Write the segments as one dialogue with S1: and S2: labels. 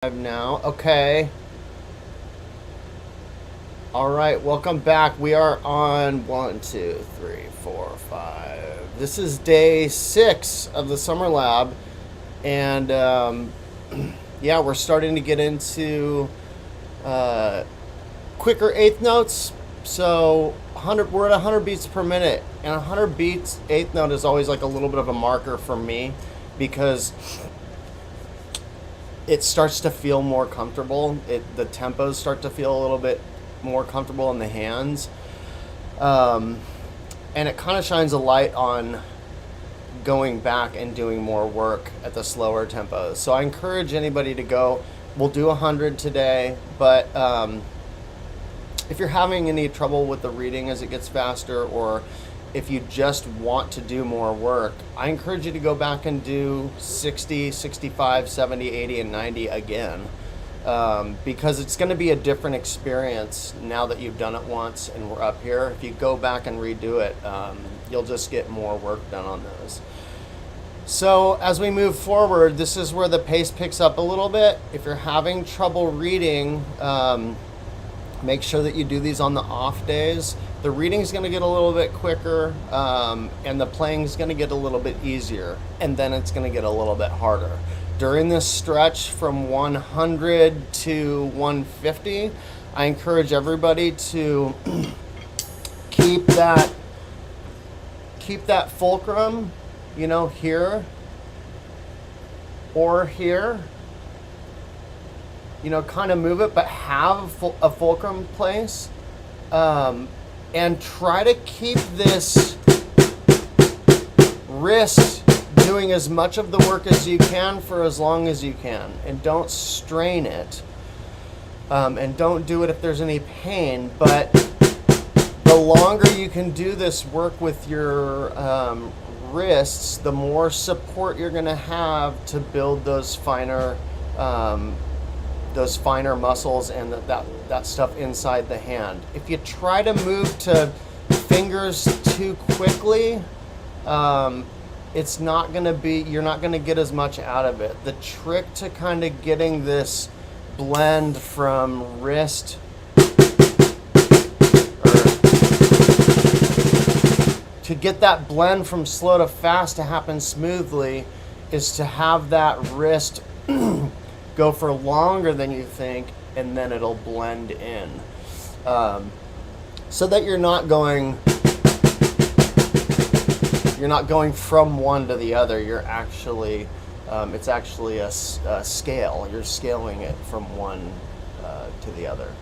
S1: Now. Okay. All right. Welcome back. We are on 1, 2, 3, 4, 5. This is day 6 of the summer lab, and yeah, we're starting to get into uh, quicker eighth notes. So 100, we're at 100 beats per minute, and 100 beats eighth note is always like a little bit of a marker for me because it starts to feel more comfortable. The tempos start to feel a little bit more comfortable in the hands, and it kind of shines a light on going back and doing more work at the slower tempos. So I encourage anybody to go. We'll do 100 today, but if you're having any trouble with the reading as it gets faster, or if you just want to do more work, I encourage you to go back and do 60, 65, 70, 80, and 90 again, because it's going to be a different experience now that you've done it once and we're up here. If you go back and redo it, you'll just get more work done on those. So as we move forward, this is where the pace picks up a little bit. If you're having trouble reading, make sure that you do these on the off days. The reading's going to get a little bit quicker, and the playing's going to get a little bit easier, and then it's going to get a little bit harder. During this stretch from 100 to 150, I encourage everybody to keep that fulcrum, here or here. Kind of move it, but have a fulcrum place. And try to keep this wrist doing as much of the work as you can for as long as you can. And don't strain it. And don't do it if there's any pain. But the longer you can do this work with your wrists, the more support you're going to have to build those finer muscles and that stuff inside the hand. If you try to move to fingers too quickly, you're not going to get as much out of it. The trick to kind of getting this blend from wrist to get that blend from slow to fast to happen smoothly is to have that wrist go for longer than you think, and then it'll blend in, so that you're not going from one to the other. You're actually it's actually a scale. You're scaling it from one to the other.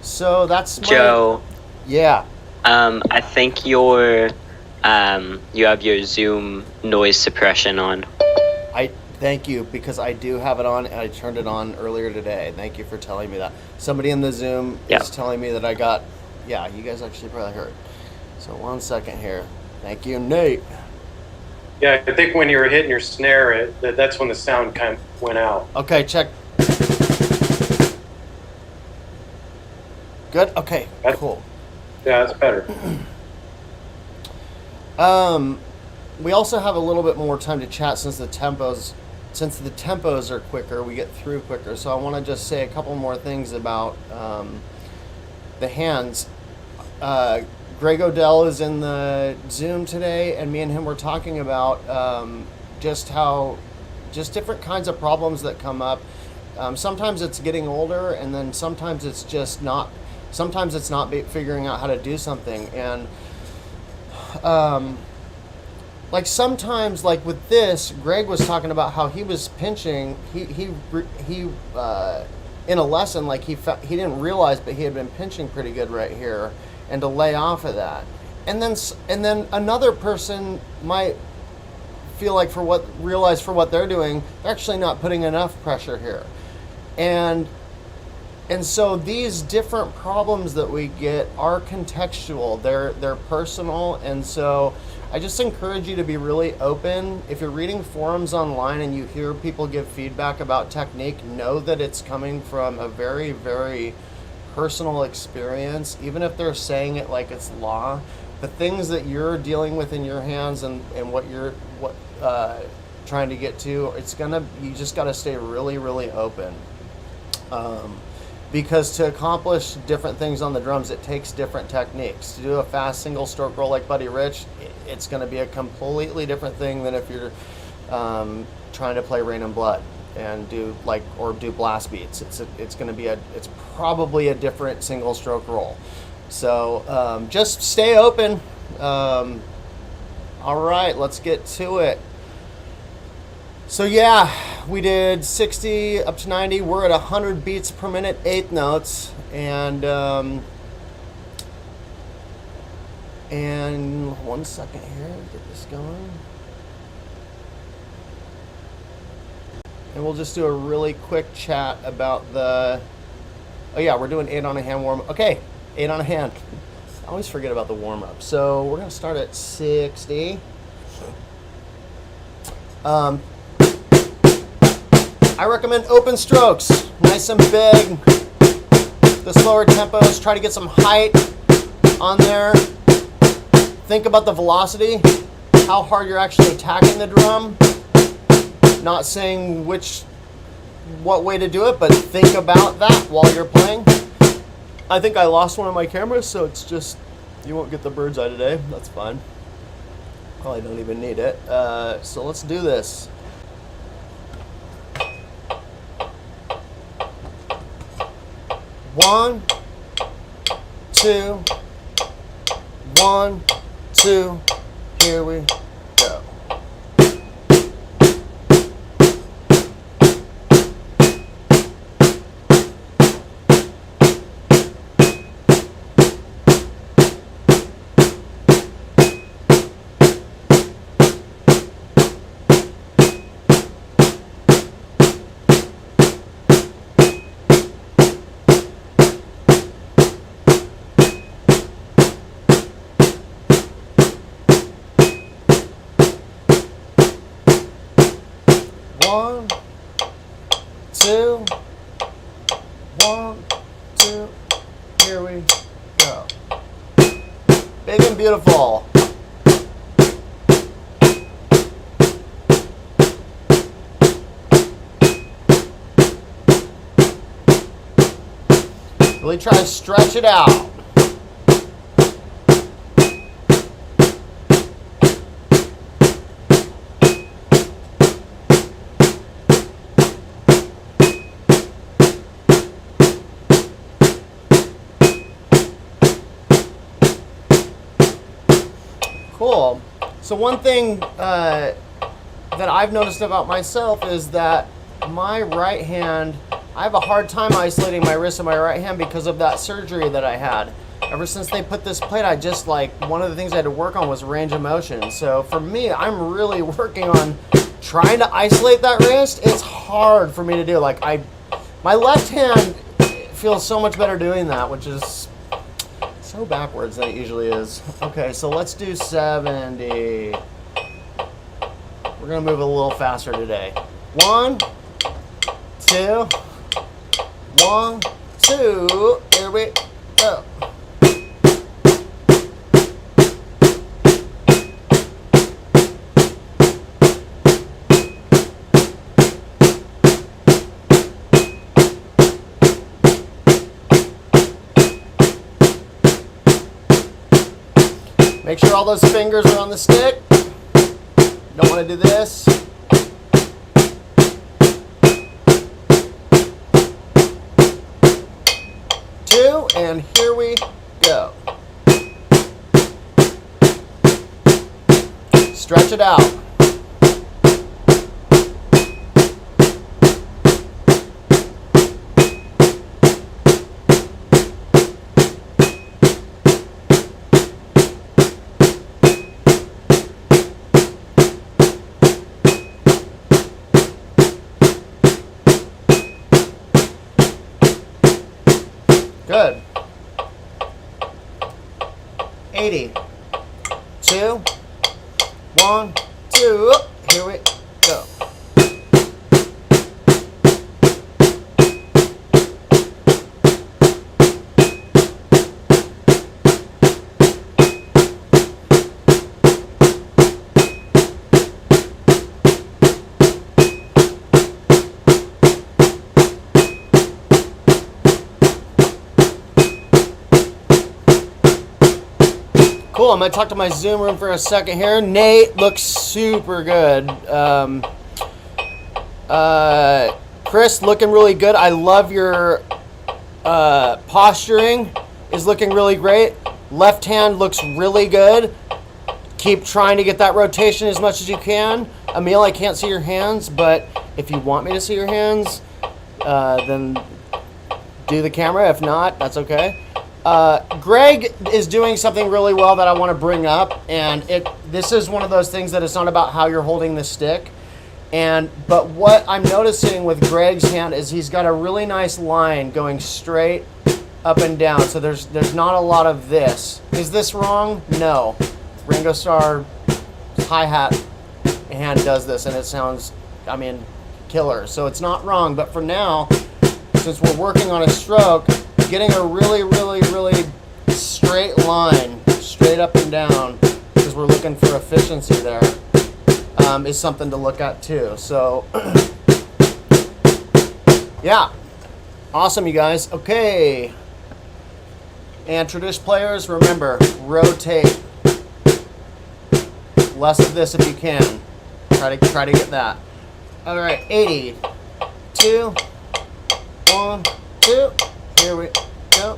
S1: So that's
S2: Joe.
S1: Yeah.
S2: I think you have your Zoom noise suppression on.
S1: Thank you, because I do have it on, and I turned it on earlier today. Thank you for telling me that. Somebody in the Zoom is telling me that I got, you guys actually probably heard. So 1 second here. Thank you, Nate.
S3: Yeah, I think when you were hitting your snare, that's when the sound kind of went out.
S1: Okay, check. Good? Okay, cool.
S3: Yeah, that's better.
S1: We also have a little bit more time to chat since the tempos are quicker. We get through quicker. So I want to just say a couple more things about the hands. Greg Odell is in the Zoom today, and me and him were talking about just different kinds of problems that come up. Sometimes it's getting older, and then sometimes it's just not. Sometimes it's not figuring out how to do something, and like sometimes, like with this, Greg was talking about how he was pinching. He in a lesson, like he didn't realize, but he had been pinching pretty good right here, and to lay off of that, and then another person might feel like for what they're doing, they're actually not putting enough pressure here, and so these different problems that we get are contextual. They're personal, and so I just encourage you to be really open. If you're reading forums online and you hear people give feedback about technique, know that it's coming from a very, very personal experience. Even if they're saying it like it's law, the things that you're dealing with in your hands and what you're trying to get to, you just got to stay really, really open. Because to accomplish different things on the drums, it takes different techniques. To do a fast single stroke roll like Buddy Rich, it's going to be a completely different thing than if you're trying to play Rain and Blood and do blast beats. It's going to be it's probably a different single stroke roll. So just stay open. All right, let's get to it. So yeah, we did 60 up to 90. We're at 100 beats per minute, 8th notes, and 1 second here, get this going. And we'll just do a really quick chat about the. Oh yeah, we're doing 8 on a hand warm. Okay, 8 on a hand. I always forget about the warm up. So we're gonna start at 60. I recommend open strokes, nice and big. The slower tempos, try to get some height on there. Think about the velocity, how hard you're actually attacking the drum. Not saying what way to do it, but think about that while you're playing. I think I lost one of my cameras, so it's just, you won't get the bird's eye today. That's fine. Probably don't even need it. So let's do this. 1, 2, 1, 2, here we go. One, two, 1, 2, here we go. Big and beautiful. Really try to stretch it out. Cool. So one thing that I've noticed about myself is that my right hand, I have a hard time isolating my wrist and my right hand because of that surgery that I had. Ever since they put this plate, one of the things I had to work on was range of motion. So for me, I'm really working on trying to isolate that wrist. It's hard for me to do. My left hand feels so much better doing that, which is so backwards than it usually is. Okay, so let's do 70. We're gonna move a little faster today. 1, 2, 1, 2, here we go. Make sure all those fingers are on the stick. Don't want to do this. Two, and here we go. Stretch it out. Good. 80. 2, 1, 2. Here we go. Cool. I'm gonna talk to my Zoom room for a second here. Nate looks super good. Chris looking really good. I love your posturing is looking really great. Left hand looks really good. Keep trying to get that rotation as much as you can. Emil, I can't see your hands, but if you want me to see your hands, then do the camera. If not, that's okay. Greg is doing something really well that I want to bring up, and this is one of those things that it's not about how you're holding the stick. But what I'm noticing with Greg's hand is he's got a really nice line going straight up and down. So there's not a lot of this. Is this wrong? No. Ringo Starr hi-hat hand does this, and it sounds, I mean, killer. So it's not wrong. But for now, since we're working on a stroke, getting a really, really, really straight line, straight up and down, because we're looking for efficiency there, is something to look at too. So, yeah. Awesome, you guys. Okay. And tradish players, remember, rotate. Less of this if you can. Try to get that. All right, 80. 2, 1, 2. Here we go.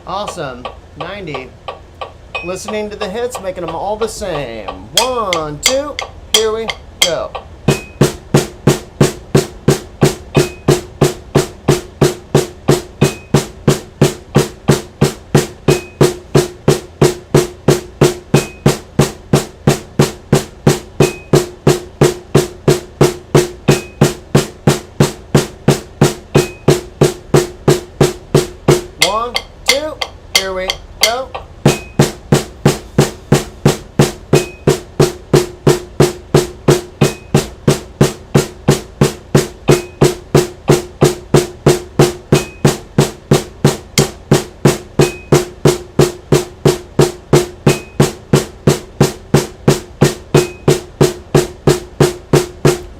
S1: Awesome. 90. Listening to the hits, making them all the same. 1, 2, here we go.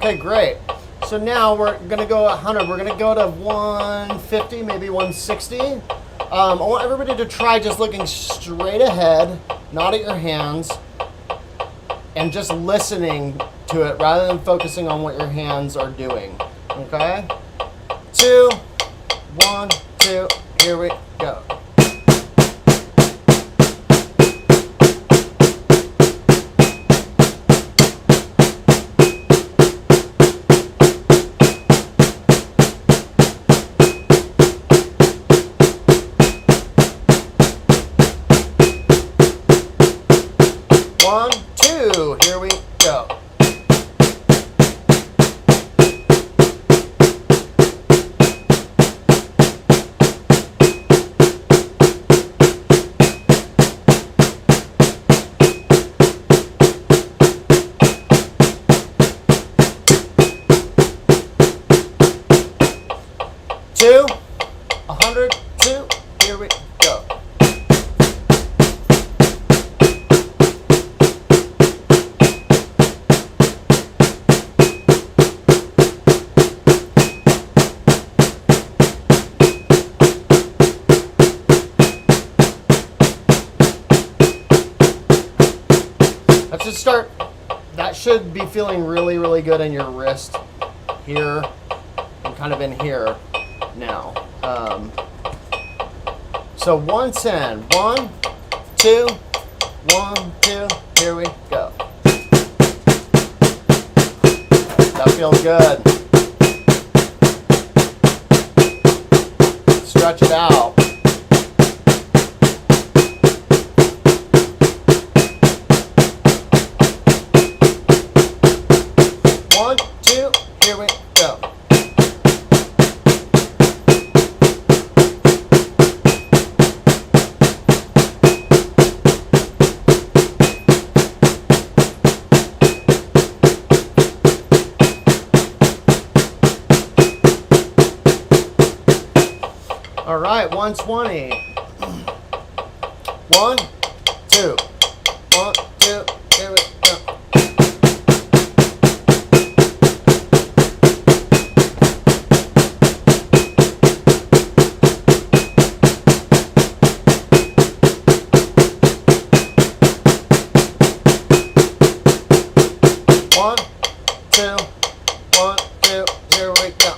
S1: Okay, great. So now we're gonna go 100. We're gonna go to 150, maybe 160. I want everybody to try just looking straight ahead, not at your hands, and just listening to it rather than focusing on what your hands are doing. Okay? 2, 1, 2, here we go. Here we go. Two, 100, 2, here we go. That should be feeling really, really good in your wrist here and kind of in here now. So 110, 1, 2, 1, 2, here we go. That feels good. Stretch it out. Here we go. 120. 1, 2. 1, 2. Here we go. One, two, here we go.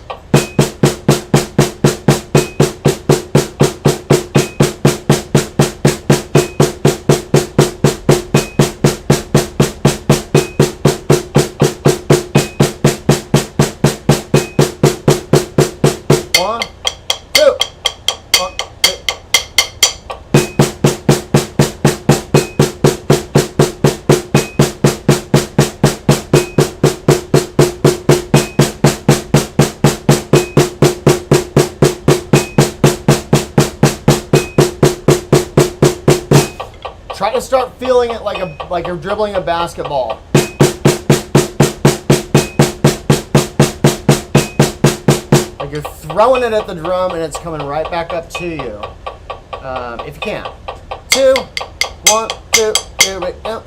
S1: One, two. One, two. Try to start feeling it like you're dribbling a basketball. Like you're throwing it at the drum and it's coming right back up to you. If you can. 2, 1, 2, here we go.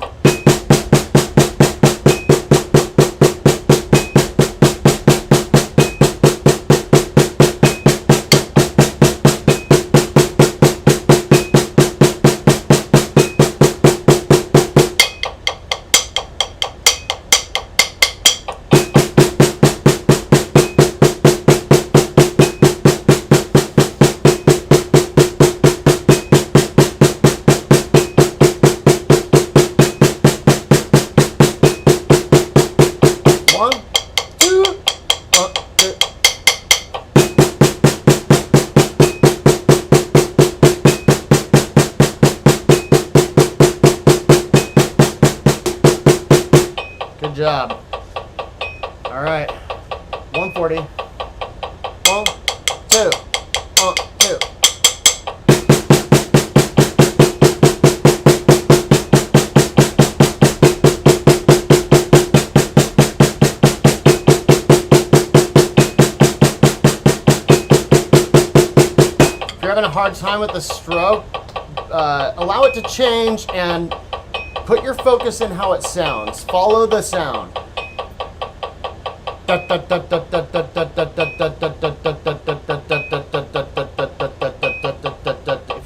S1: Good job. All right. 140. 1, 2. 1, 2. If you're having a hard time with the stroke, allow it to change and put your focus in how it sounds. Follow the sound. If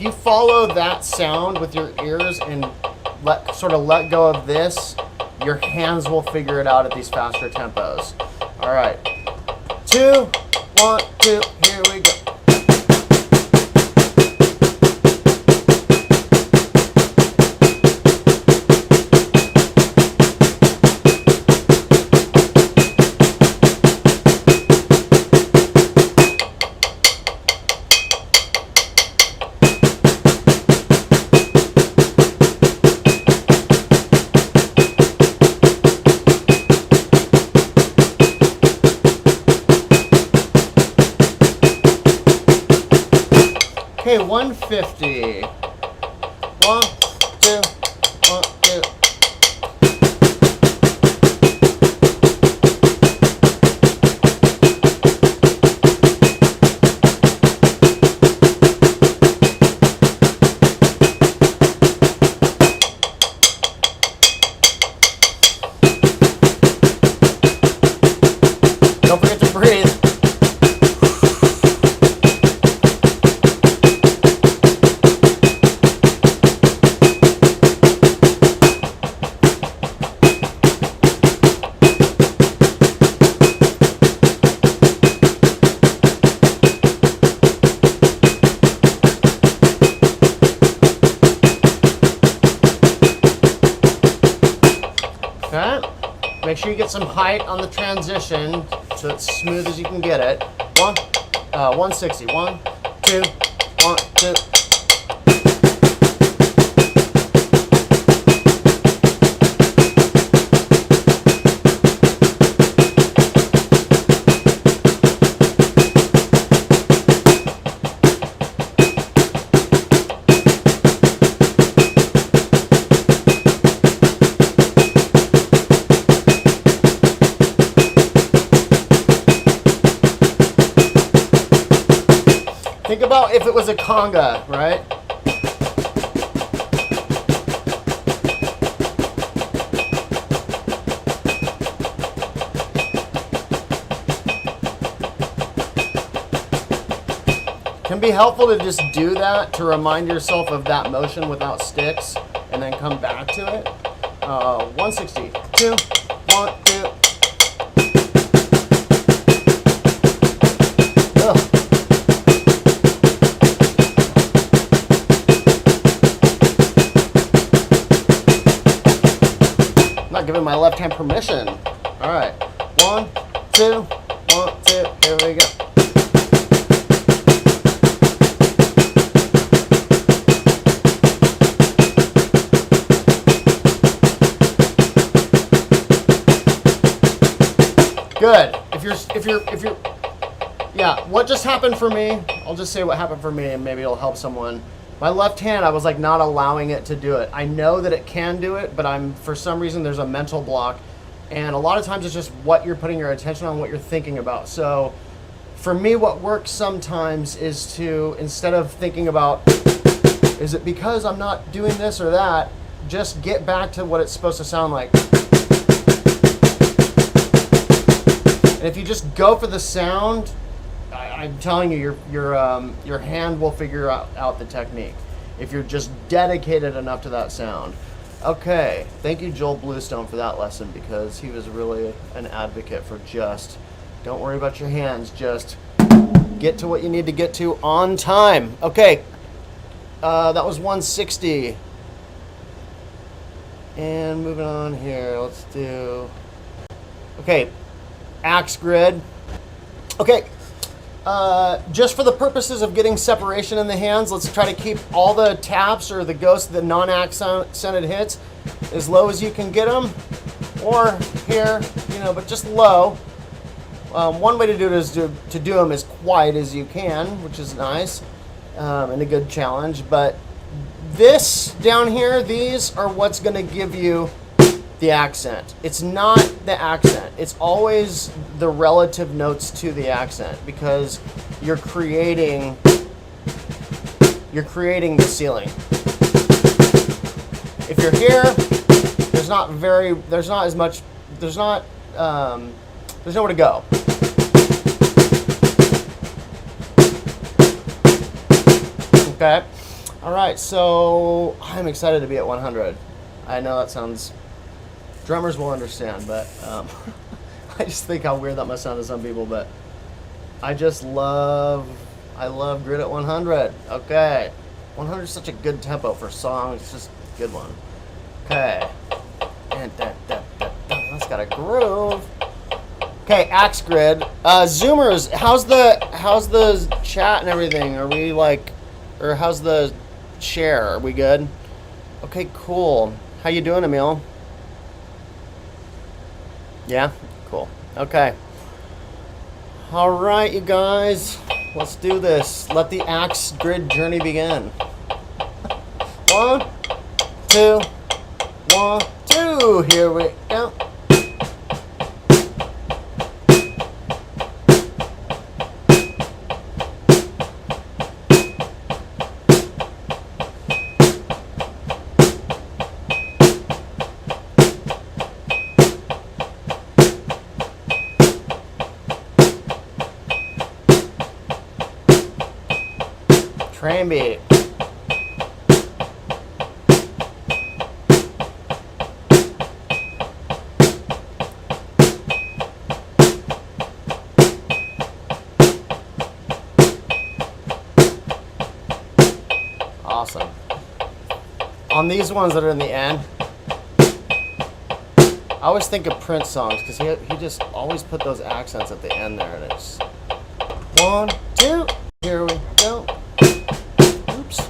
S1: you follow that sound with your ears and sort of let go of this, your hands will figure it out at these faster tempos. All right. 2, 1, 2, here we go. Okay, 150. 1, 2, 1, 2. Don't forget to breathe. Okay. Make sure you get some height on the transition so it's smooth as you can get it. 160. 1, 2, 1, 2. Think about if it was a conga, right? Can be helpful to just do that to remind yourself of that motion without sticks and then come back to it. 160, 2, 1, 2. Ugh. I'm not giving my left hand permission. All right, 1, 2, 1, 2, here we go. Good. If you're, yeah, what just happened for me, I'll just say what happened for me and maybe it'll help someone. My left hand, I was like not allowing it to do it. I know that it can do it, but for some reason, there's a mental block. And a lot of times it's just what you're putting your attention on, what you're thinking about. So for me, what works sometimes is to, instead of thinking about, is it because I'm not doing this or that, just get back to what it's supposed to sound like. And if you just go for the sound, I'm telling you, your hand will figure out the technique. If you're just dedicated enough to that sound. Okay, thank you Joel Bluestone for that lesson because he was really an advocate for just, don't worry about your hands, just get to what you need to get to on time. Okay, that was 160. And moving on here, let's do, okay. Axe grid. Okay, just for the purposes of getting separation in the hands, let's try to keep all the taps or the ghosts, the non-accented hits, as low as you can get them, or here, but just low. One way to do it is to do them as quiet as you can, which is nice and a good challenge. But this down here, these are what's going to give you the accent. It's not the accent. It's always the relative notes to the accent because you're creating the ceiling. If you're here, there's nowhere to go. Okay. All right. So I'm excited to be at 100. I know that sounds. Drummers will understand, but I just think how weird that must sound to some people, but I love grid at 100. Okay. 100 is such a good tempo for songs. It's just a good one. Okay. And that's got a groove. Okay, axe grid. Zoomers, how's the chat and everything? Are we or how's the share? Are we good? Okay, cool. How you doing, Emil? Yeah? Cool. Okay. All right, you guys. Let's do this. Let the axe grid journey begin. 1, 2, 1, 2. Here we go. Train beat. Awesome. On these ones that are in the end, I always think of Prince songs because he just always put those accents at the end there, and it's 1, 2. Here we go. Oops.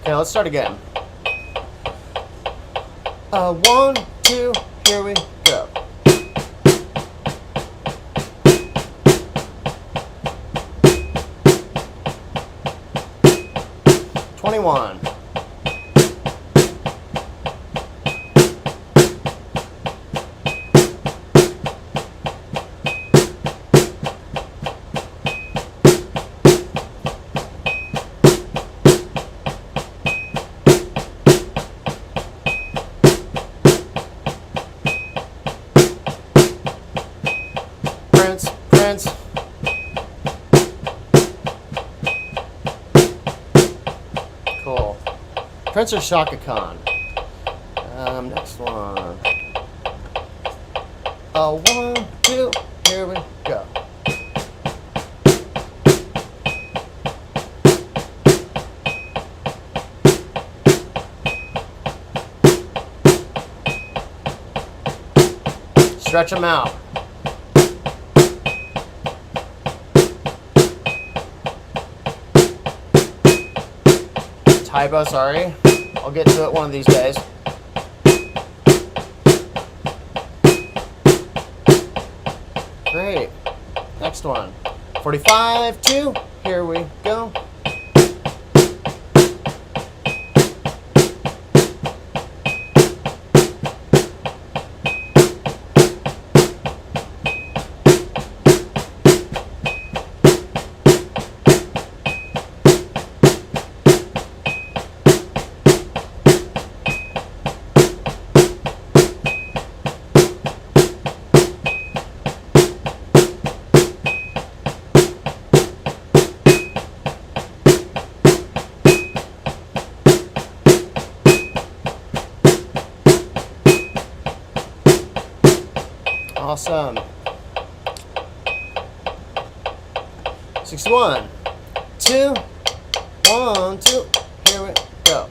S1: Okay, let's start again. 1, 2, here we go. Prince or Shaka Khan? Next one. 1, 2, here we go. Stretch them out. Typo, sorry. I'll get to it one of these days. Great. Next one. 45, 2. Here we go. Awesome. 61, 2, 1, 2. Here we go.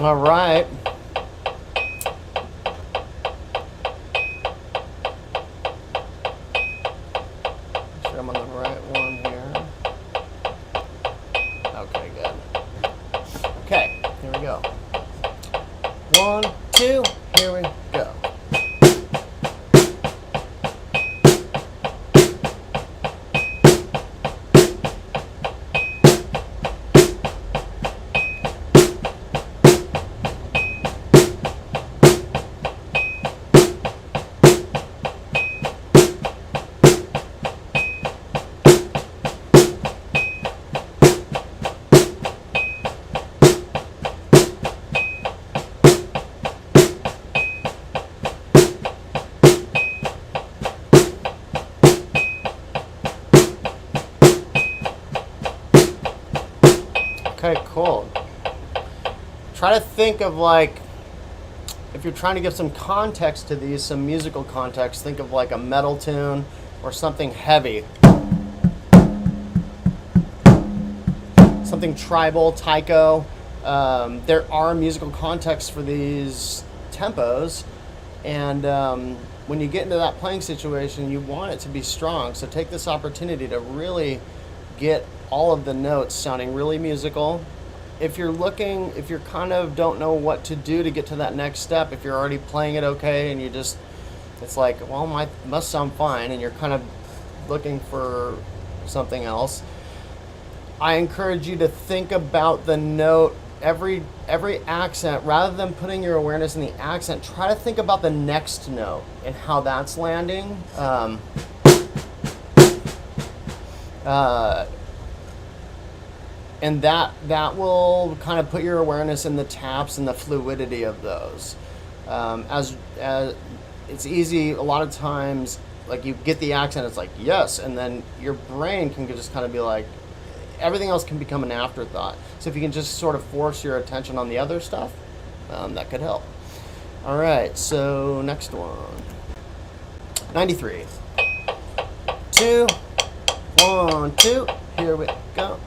S1: All right. Make sure I'm on the right one here. Okay, good. Okay, here we go. 1, 2, here we go. Okay, cool. Try to think of, like, if you're trying to give some context to these, some musical context, think of like a metal tune or something heavy. Something tribal, taiko. There are musical contexts for these tempos, and when you get into that playing situation, you want it to be strong. So take this opportunity to really get all of the notes sounding really musical. If you're kind of don't know what to do to get to that next step, if you're already playing it okay and it's like, well, must sound fine, and you're kind of looking for something else, I encourage you to think about the note, every accent, rather than putting your awareness in the accent. Try to think about the next note and how that's landing. And that will kind of put your awareness in the taps and the fluidity of those. As it's easy a lot of times, like you get the accent, it's like yes, and then your brain can just kind of be like, everything else can become an afterthought. So if you can just sort of force your attention on the other stuff, that could help. All right, so next one. 93. 2, 1, 2. Here we go.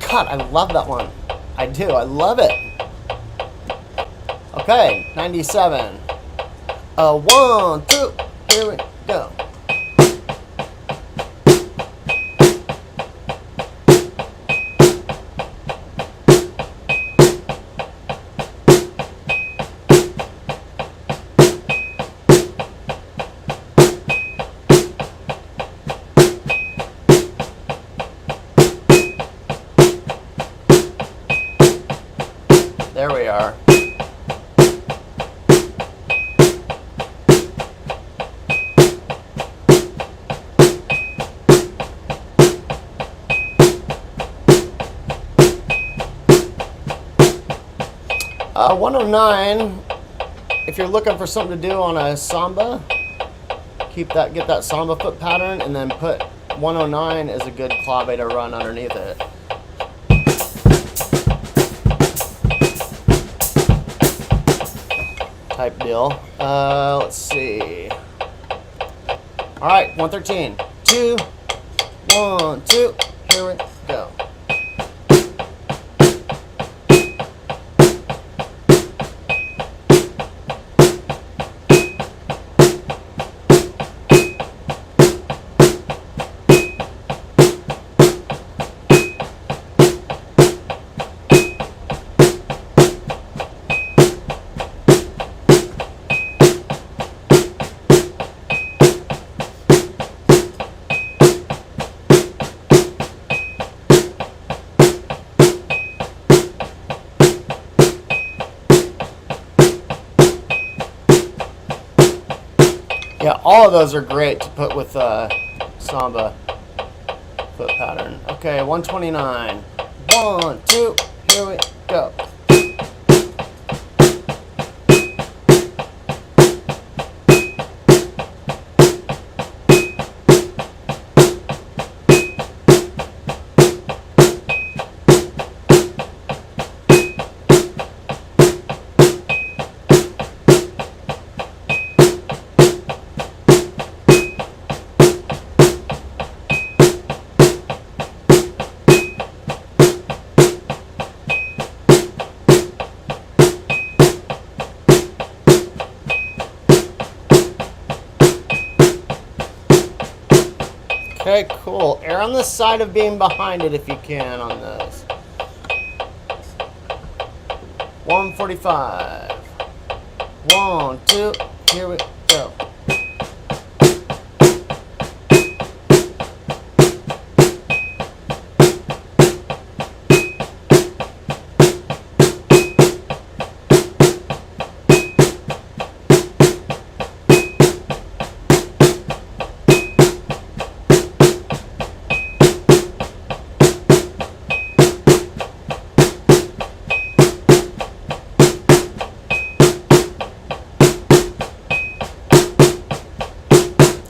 S1: God, I love that one. I do. I love it. Okay, 97. 1, 2. Here we go. 109, if you're looking for something to do on a samba, get that samba foot pattern, and then put 109 as a good clave to run underneath it. Type deal. Let's see. All right, 113. 2, 1, 2. Here we go. Yeah, all of those are great to put with samba foot pattern. Okay, 129. 1, 2, here we go. Okay, cool. Err on the side of being behind it if you can on this. 145. 1, 2, here we go.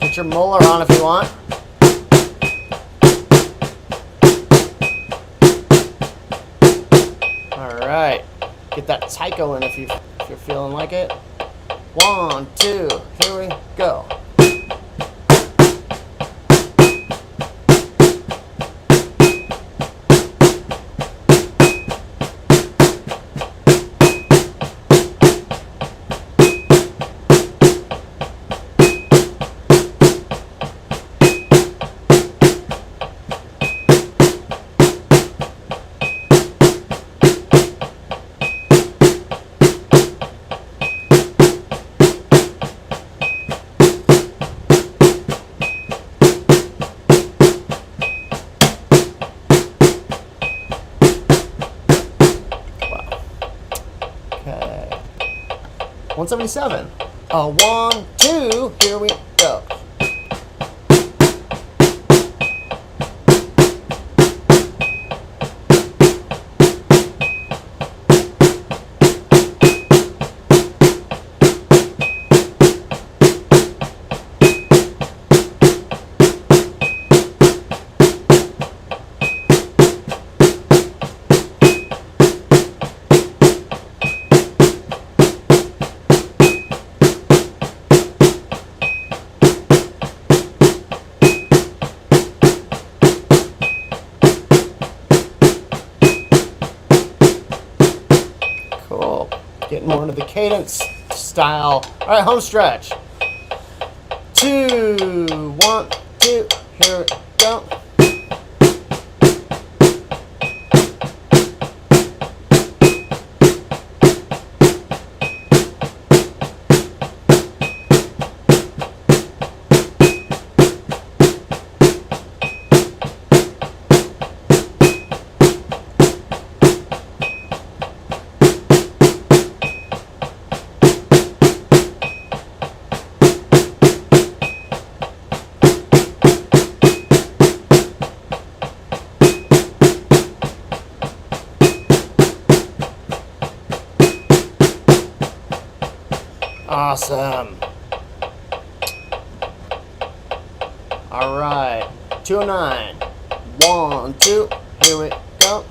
S1: Put your molar on if you want. All right, get that taiko in if you're feeling like it. 1, 2, here we go. Okay. 177. 1, 2, here we go. Cool. Getting more into the cadence style. All right, home stretch. 2, 1, 2, here we go. All right. 209. 1, 2. Here we go.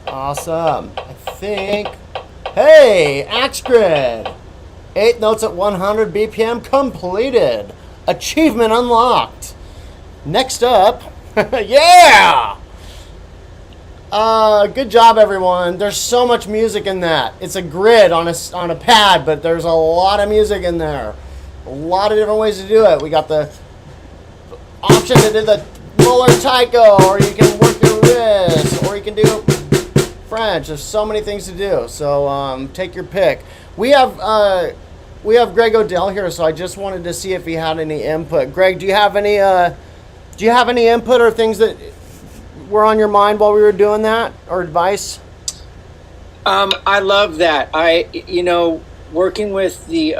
S1: Awesome. I think. Hey, Axe Grid. 8 notes at 100 BPM completed. Achievement unlocked. Next up. Yeah! Good job, everyone. There's so much music in that. It's a grid on a pad, but there's a lot of music in there. A lot of different ways to do it. We got the option to do the roller taiko, or you can work your wrist, or you can do French. There's so many things to do. So take your pick. We have Greg Odell here, so I just wanted to see if he had any input. Greg, do you have any input or things that were on your mind while we were doing that, or advice?
S4: I love that. Working with the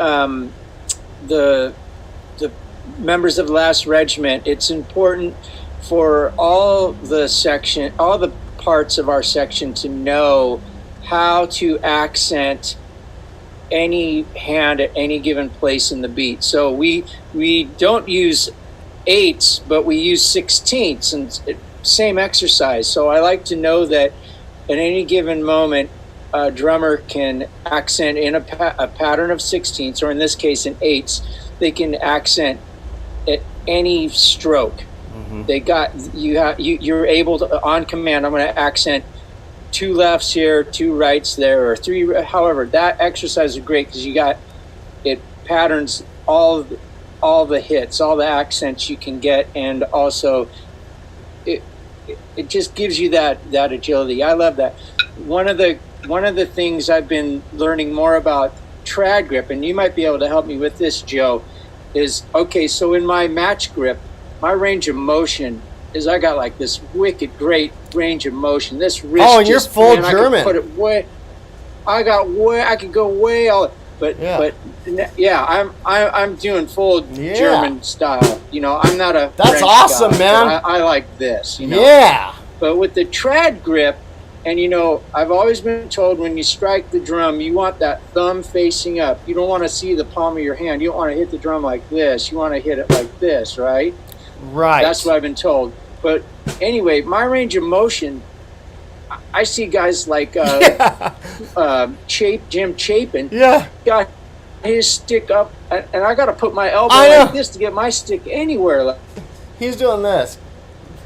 S4: members of the last regiment, it's important for all the parts of our section to know how to accent any hand at any given place in the beat. So we don't use eighths, but we use sixteenths, and same exercise. So I like to know that at any given moment, a drummer can accent in a pattern of sixteenths, or in this case, in eighths. They can accent at any stroke. Mm-hmm. You're able to, on command, I'm going to accent 2 lefts here, 2 rights there, or 3. However, that exercise is great because it patterns all the hits, all the accents you can get, and also it just gives you that agility. I love that. One of the things I've been learning more about trad grip, and you might be able to help me with this, Joe, is okay. So in my match grip, my range of motion is I got like this wicked great range of motion. This wrist.
S1: Oh, and you're full German.
S4: I could go way all. But yeah, I'm doing full German style. I'm not a.
S1: That's
S4: French
S1: awesome,
S4: guy,
S1: man.
S4: I like this.
S1: Yeah.
S4: But with the trad grip, and I've always been told when you strike the drum, you want that thumb facing up. You don't want to see the palm of your hand. You don't want to hit the drum like this. You want to hit it like this, right?
S1: Right.
S4: That's what I've been told. But anyway, my range of motion, I see guys like Jim Chapin.
S1: Yeah.
S4: Got his stick up, and I got to put my elbow like this to get my stick anywhere.
S1: He's doing this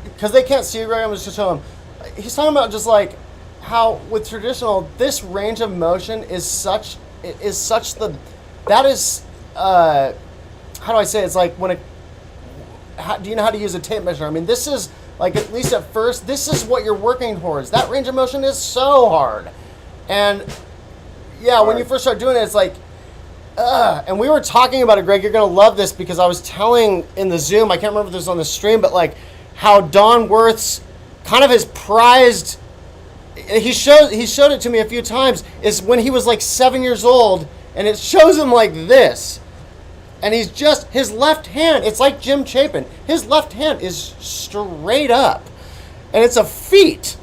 S1: because they can't see you, Greg. I'm just showing him. He's talking about just like how with traditional, this range of motion is such how do I say it? It's like do you know how to use a tape measure? I mean, this is like, at least at first, this is what you're working towards. That range of motion is so hard. And yeah, when you first start doing it, it's like, and we were talking about it, Greg, you're going to love this, because I was telling in the Zoom, I can't remember if this was on the stream, but like how Don Worth's kind of his prized, he showed it to me a few times, is when he was like 7 years old, and it shows him like this. And he's just, his left hand, it's like Jim Chapin. His left hand is straight up. And it's a feat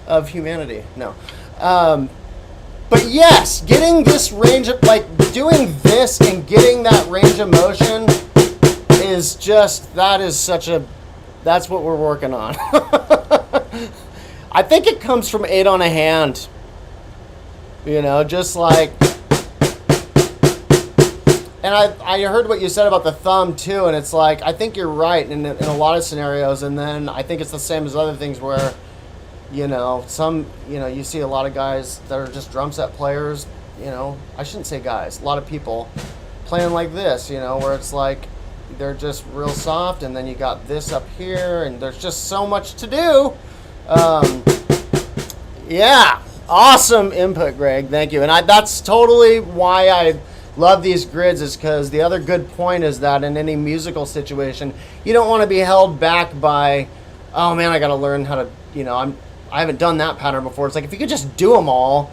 S1: of humanity. No. But yes, getting this range of, like, doing this and getting that range of motion is just, that's what we're working on. I think it comes from 8 on a hand. Just like, and I heard what you said about the thumb too, and it's like, I think you're right in a lot of scenarios, and then I think it's the same as other things where, you see a lot of guys that are just drum set players, I shouldn't say guys, a lot of people playing like this, where it's like, they're just real soft, and then you got this up here, and there's just so much to do. Yeah. Awesome input, Greg. Thank you. And that's totally why I love these grids, is because the other good point is that in any musical situation, you don't want to be held back by, oh man, I got to learn how to, I haven't done that pattern before. It's like if you could just do them all,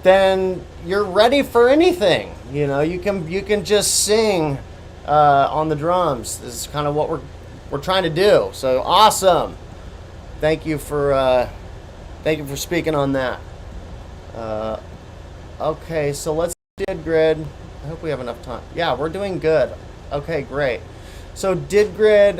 S1: then you're ready for anything. You can just sing on the drums. This is kind of what we're trying to do. So awesome. Thank you for speaking on that. Okay, so let's did grid. I hope we have enough time. Yeah, we're doing good. Okay, great. So did grid,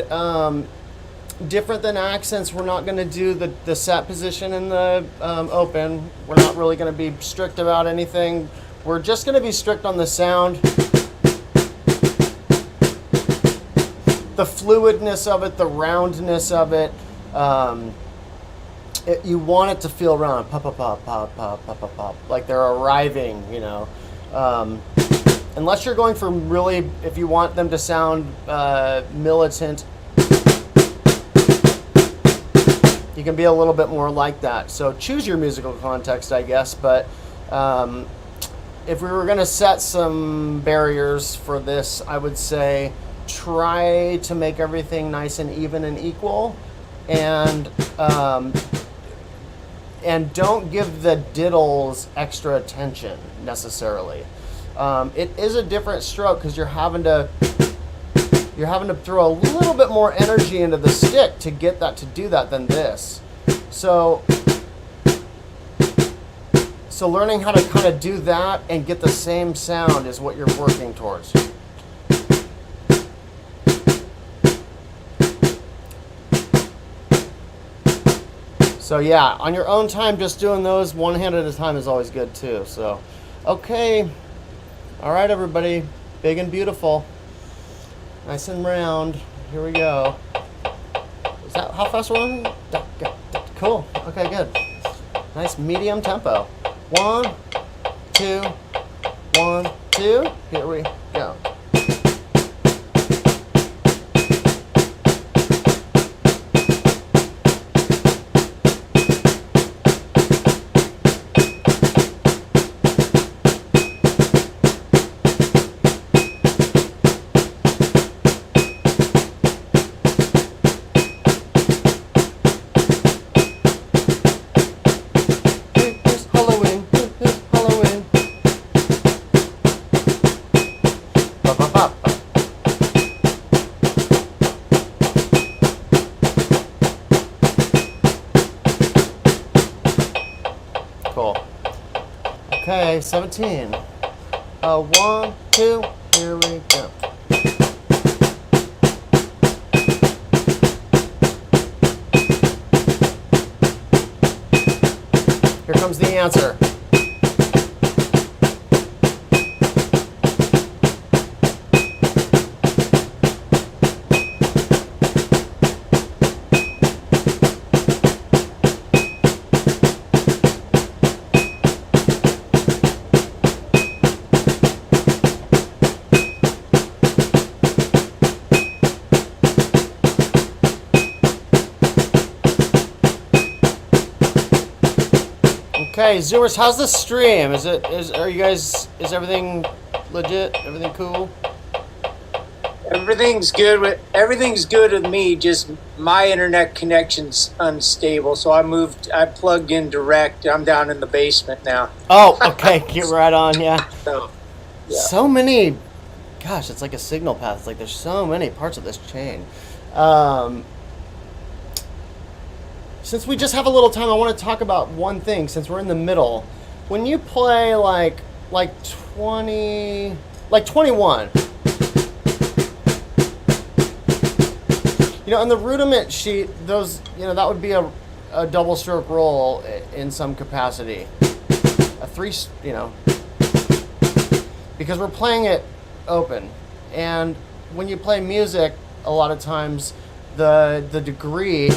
S1: different than accents, we're not going to do the set position in the open. We're not really going to be strict about anything. We're just going to be strict on the sound, the fluidness of it, the roundness of it. You want it to feel round, pop, pop, pop, pop, pop, pop, pop, pop, like they're arriving, unless you're going for really, if you want them to sound militant, you can be a little bit more like that. So choose your musical context, I guess, but if we were going to set some barriers for this, I would say try to make everything nice and even and equal, and don't give the diddles extra attention necessarily. It is a different stroke because you're having to throw a little bit more energy into the stick to get that to do that than this. So learning how to kind of do that and get the same sound is what you're working towards. So yeah, on your own time, just doing those one hand at a time is always good too. So, okay. All right, everybody. Big and beautiful. Nice and round. Here we go. Is that how fast we're running? Cool. Okay, good. Nice medium tempo. 1, 2, 1, 2. Here we go. Cool. Okay, 17. 1, 2, here we go. Here comes the answer. Okay, Zoomers, how's the stream? Is everything legit? Everything cool?
S4: Everything's good with me. Just my internet connection's unstable, so I plugged in direct. I'm down in the basement now.
S1: Oh, okay, get right on, yeah.
S4: So, yeah.
S1: So many, gosh, it's like a signal path. It's like there's so many parts of this chain. Since we just have a little time, I want to talk about one thing since we're in the middle. When you play like 21, on the rudiment sheet, those, that would be a double stroke roll in some capacity. A 3, because we're playing it open. And when you play music, a lot of times the degree,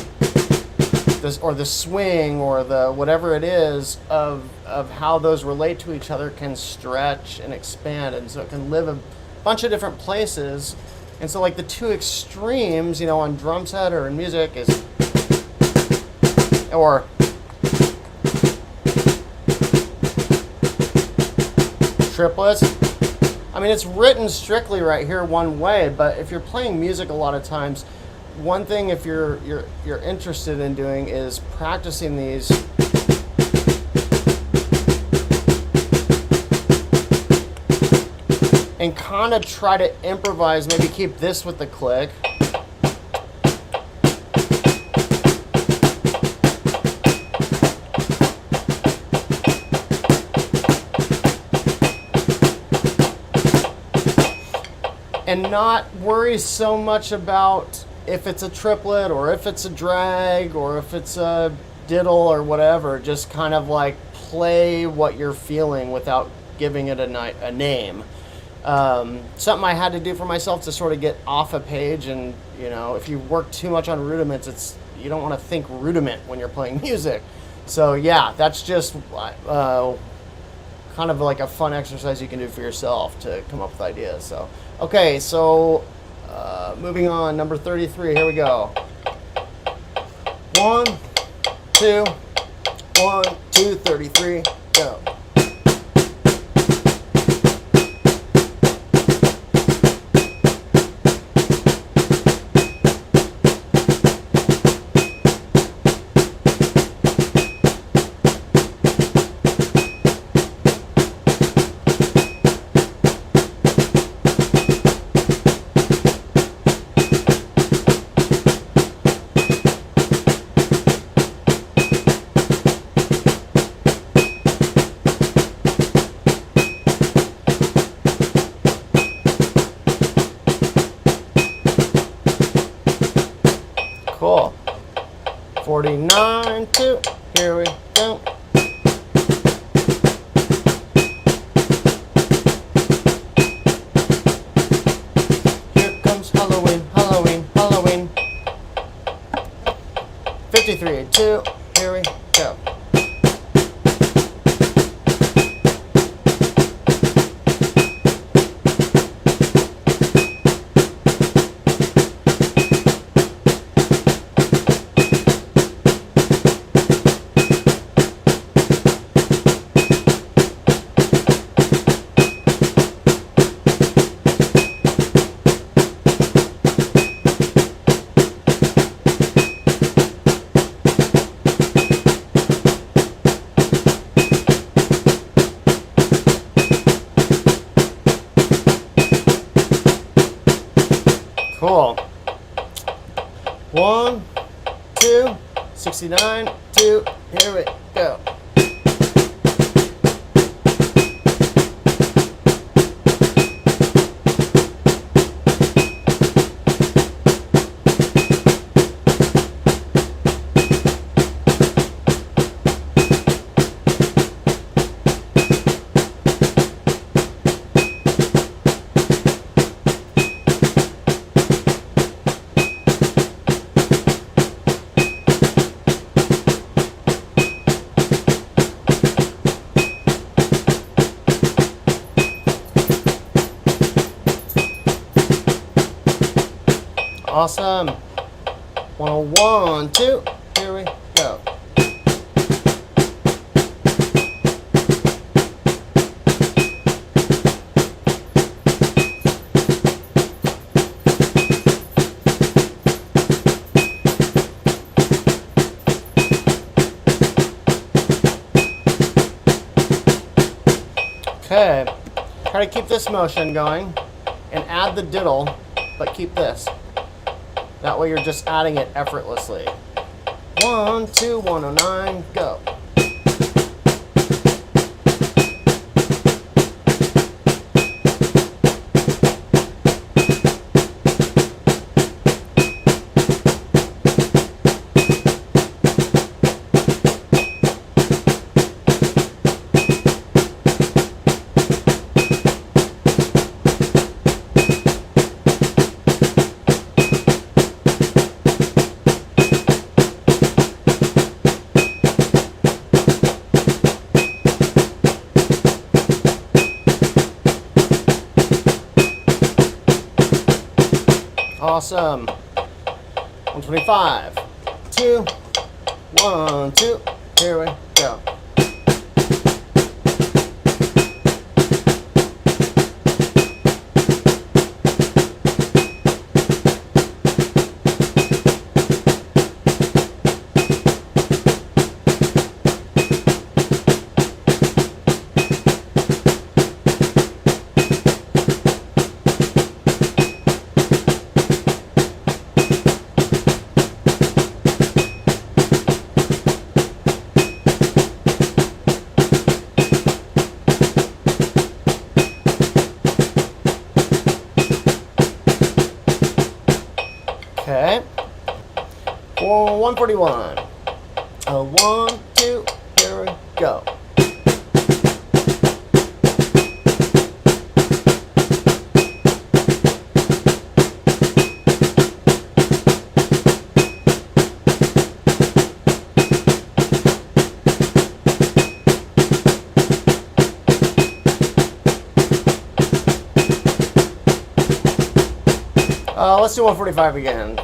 S1: or the swing, or the whatever it is of how those relate to each other can stretch and expand, and so it can live a bunch of different places. And so like the two extremes, on drum set or in music is, or triplets. I mean, it's written strictly right here one way, but if you're playing music a lot of times, one thing if you're interested in doing is practicing these and kind of try to improvise, maybe keep this with the click. And not worry so much about if it's a triplet or if it's a drag or if it's a diddle or whatever. Just kind of like play what you're feeling without giving it a name. Something I had to do for myself to sort of get off a page. And you know, if you work too much on rudiments, you don't want to think rudiment when you're playing music. So yeah, that's just kind of like a fun exercise you can do for yourself to come up with ideas. So okay, so moving on, number 33, here we go. 1, 2, 1, 2, 33, go. Cool. 49, 2, here we go. Here comes Halloween, Halloween, Halloween. 53, 2, here we go. Cool. 1, 2, 69, 2, here we go. Awesome. 101, 2, here we go. Okay, try to keep this motion going and add the diddle, but keep this. That way you're just adding it effortlessly. 1, 2, 109, go. Awesome. 125, 2, 1, 2, here we go. 141. 1, 2, here we go. Let's do 145 again.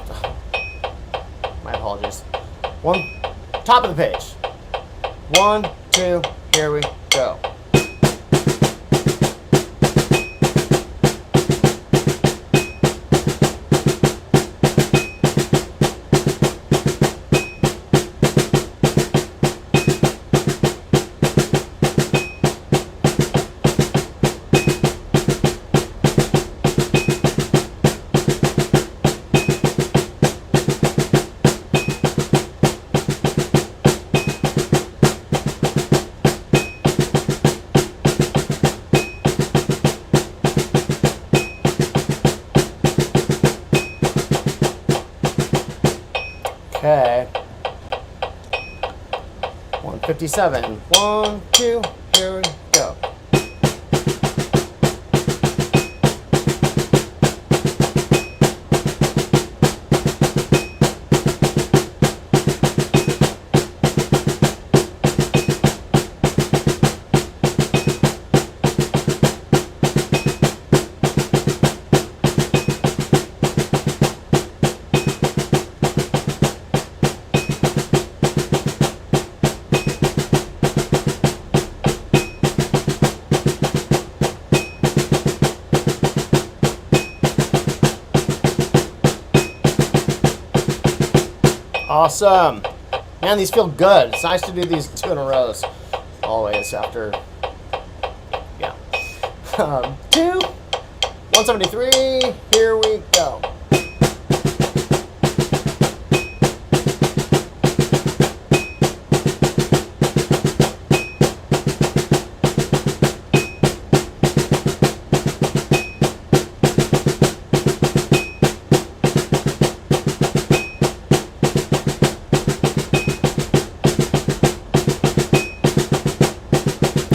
S1: My apologies. Top of the page. 1, 2, here we go. Okay. 157. 1, 2, here we go. Awesome. Man, these feel good. It's nice to do these 2 in a row. Always after, yeah. 2, 173, here we go.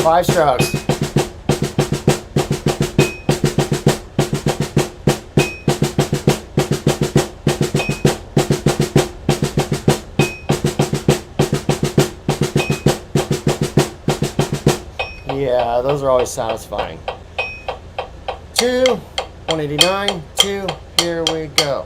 S1: Five strokes. Yeah, those are always satisfying. 2, 189, 2, here we go.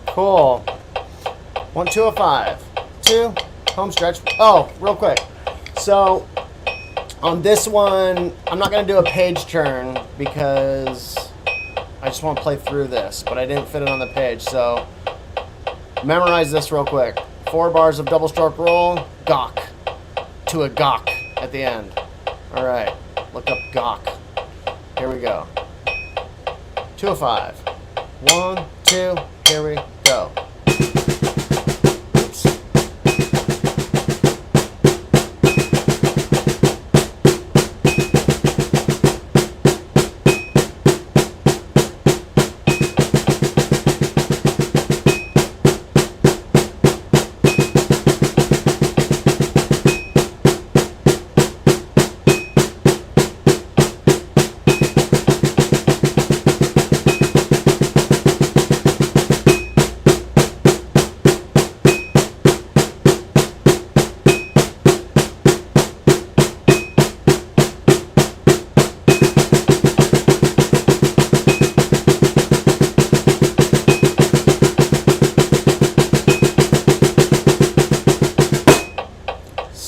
S1: Cool. 1, 205. 2, home stretch. Oh, real quick. So on this one, I'm not going to do a page turn because I just want to play through this, but I didn't fit it on the page. So memorize this real quick. 4 bars of double stroke roll, gawk, to a gawk at the end. All right, look up gawk. Here we go. 205. 1, 2, here we go. Oops.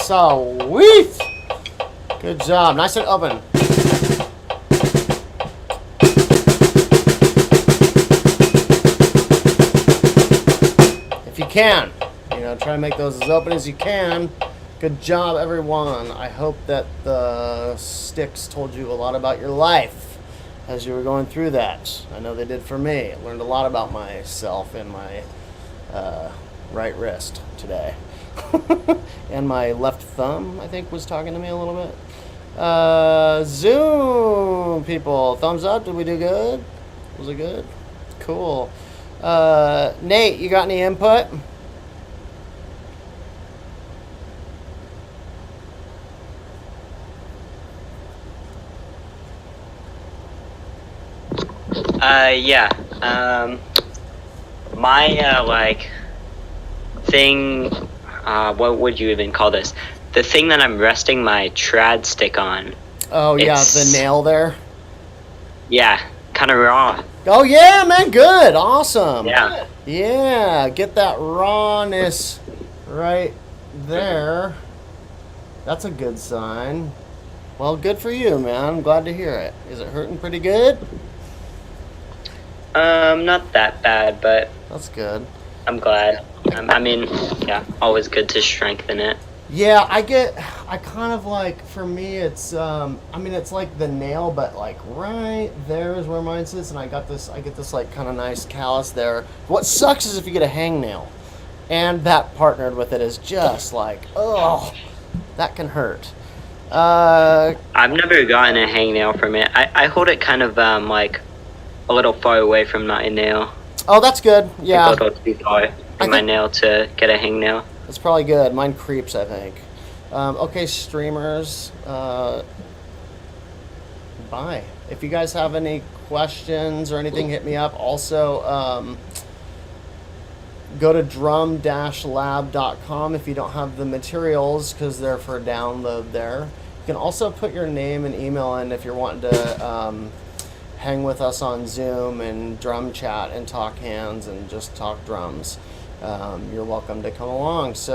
S1: Sweet! Good job. Nice and open. can. You know, try to make those as open as you can. Good job, everyone. I hope that the sticks told you a lot about your life as you were going through that. I know they did for me. I learned a lot about myself and my right wrist today. And my left thumb, I think, was talking to me a little bit. Zoom, people. Thumbs up. Did we do good? Was it good? Cool. Nate, you got any input?
S2: Yeah. My like thing. What would you even call this? The thing that I'm resting my trad stick on.
S1: Oh yeah, the nail there.
S2: Yeah, kind of raw.
S1: Oh yeah, man, good, awesome.
S2: Yeah.
S1: Yeah, get that rawness right there. That's a good sign. Well, good for you, man. I'm glad to hear it. Is it hurting pretty good?
S2: Not that bad, but
S1: That's good.
S2: I'm glad. I mean, yeah, always good to strengthen it.
S1: Yeah, I kind of like, for me, it's, I mean, it's like the nail, but like right there is where mine sits, and I get this like kind of nice callus there. What sucks is if you get a hangnail, and that partnered with it is just like, oh, that can hurt.
S2: I've never gotten a hangnail from it. I hold it kind of like a little far away from my nail.
S1: Oh, that's good. Yeah.
S2: A little too far from my nail to get a hangnail.
S1: That's probably good. Mine creeps, I think. Okay, streamers. Bye. If you guys have any questions or anything, hit me up. Also, go to drum-lab.com if you don't have the materials, because they're for download there. You can also put your name and email in if you're wanting to hang with us on Zoom and drum chat and talk hands and just talk drums. You're welcome to come along. So